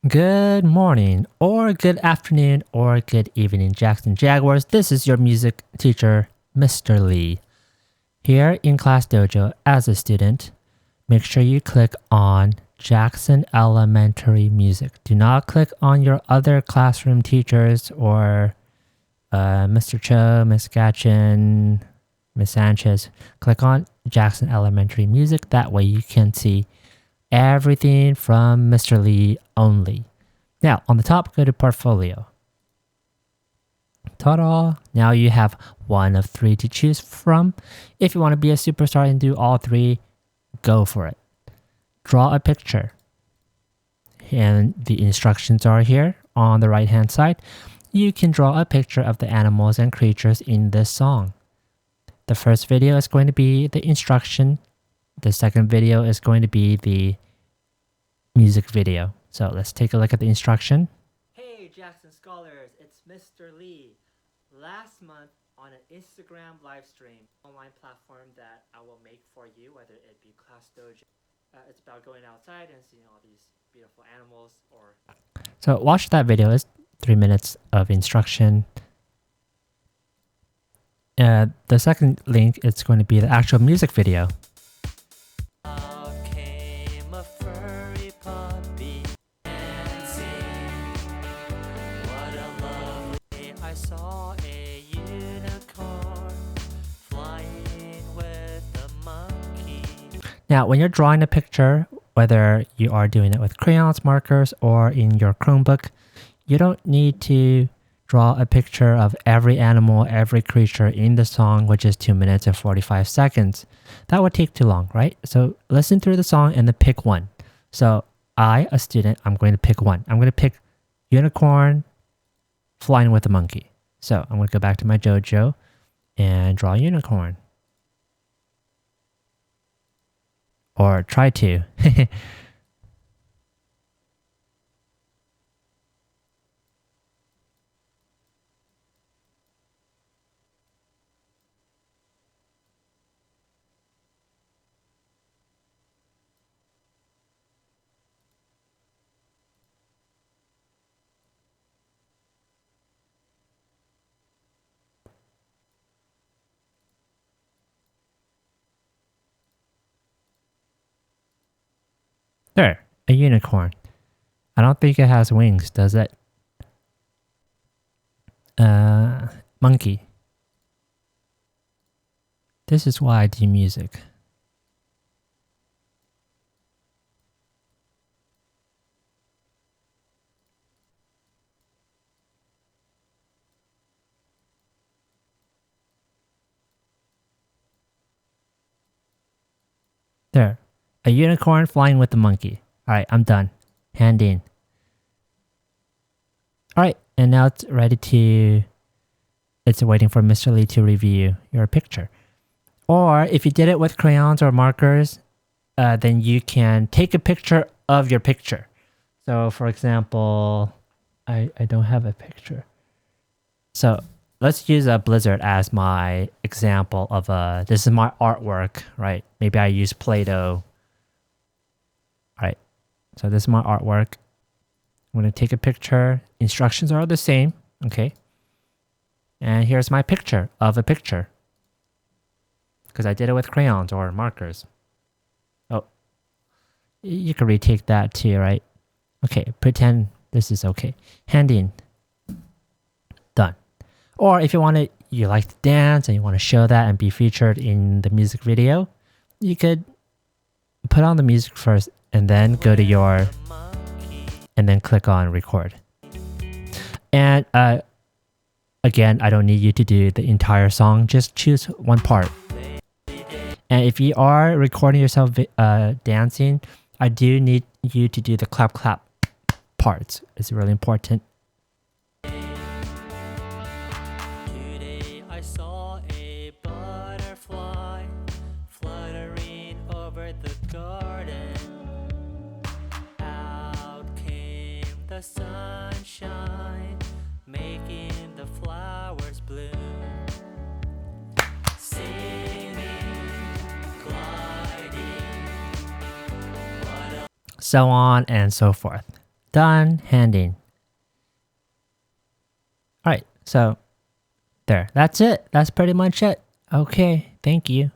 Good morning, or good afternoon, or good evening, Jackson Jaguars. This is your music teacher, Mr. Lee. Here in Class Dojo, as a student, make sure you click on Jackson Elementary Music. Do not click on your other classroom teachers or Mr. Cho, Miss Gatchin, Miss Sanchez. Click on Jackson Elementary Music. That way you can see everything from Mr. Lee only. Now, on the top, go to Portfolio. Ta-da! Now you have one of three to choose from. If you want to be a superstar and do all three, go for it. Draw a picture. And the instructions are here on the right-hand side. You can draw a picture of the animals and creatures in this song. The first video is going to be the instruction. The second video is going to be the music video. So let's take a look at the instruction. Hey Jackson Scholars, it's Mr. Lee. Last month on an Instagram live stream, online platform that I will make for you, whether it be Class Dojo. It's about going outside and seeing all these beautiful animals. So watch that video. It's 3 minutes of instruction. The second link is going to be the actual music video. I saw a unicorn flying with a monkey. Now, when you're drawing a picture, whether you are doing it with crayons, markers, or in your Chromebook, you don't need to draw a picture of every animal, every creature in the song, which is 2 minutes and 45 seconds. That would take too long, right? So listen through the song and then pick one. So I, a student, I'm going to pick one. I'm going to pick unicorn flying with a monkey. So I'm going to go back to my Dojo and draw a unicorn. Or try to. There, a unicorn. I don't think it has wings, does it? Monkey. This is why I do music. There. A unicorn flying with the monkey. Alright, I'm done. Hand in. Alright, and now it's ready to... It's waiting for Mr. Lee to review your picture. Or if you did it with crayons or markers, then you can take a picture of your picture. So for example, I don't have a picture. So let's use a blizzard as my example of this is my artwork, right? Maybe I use Play-Doh. Right, so this is my artwork. I'm going to take a picture. Instructions are the same, okay? And here's my picture of a picture. Because I did it with crayons or markers. Oh, you can retake that too, right? Okay, pretend this is okay. Hand in. Done. Or if you want to, you like to dance and you want to show that and be featured in the music video, you could put on the music first and then go to your, and then click on record. And again, I don't need you to do the entire song, just choose one part. And if you are recording yourself dancing, I do need you to do the clap clap parts. It's really important. Today I saw a butterfly fluttering over the garden. The sunshine making the flowers bloom, singing, gliding, so on and so forth. Done handing. All right, so there. That's it. That's pretty much it. Okay, thank you.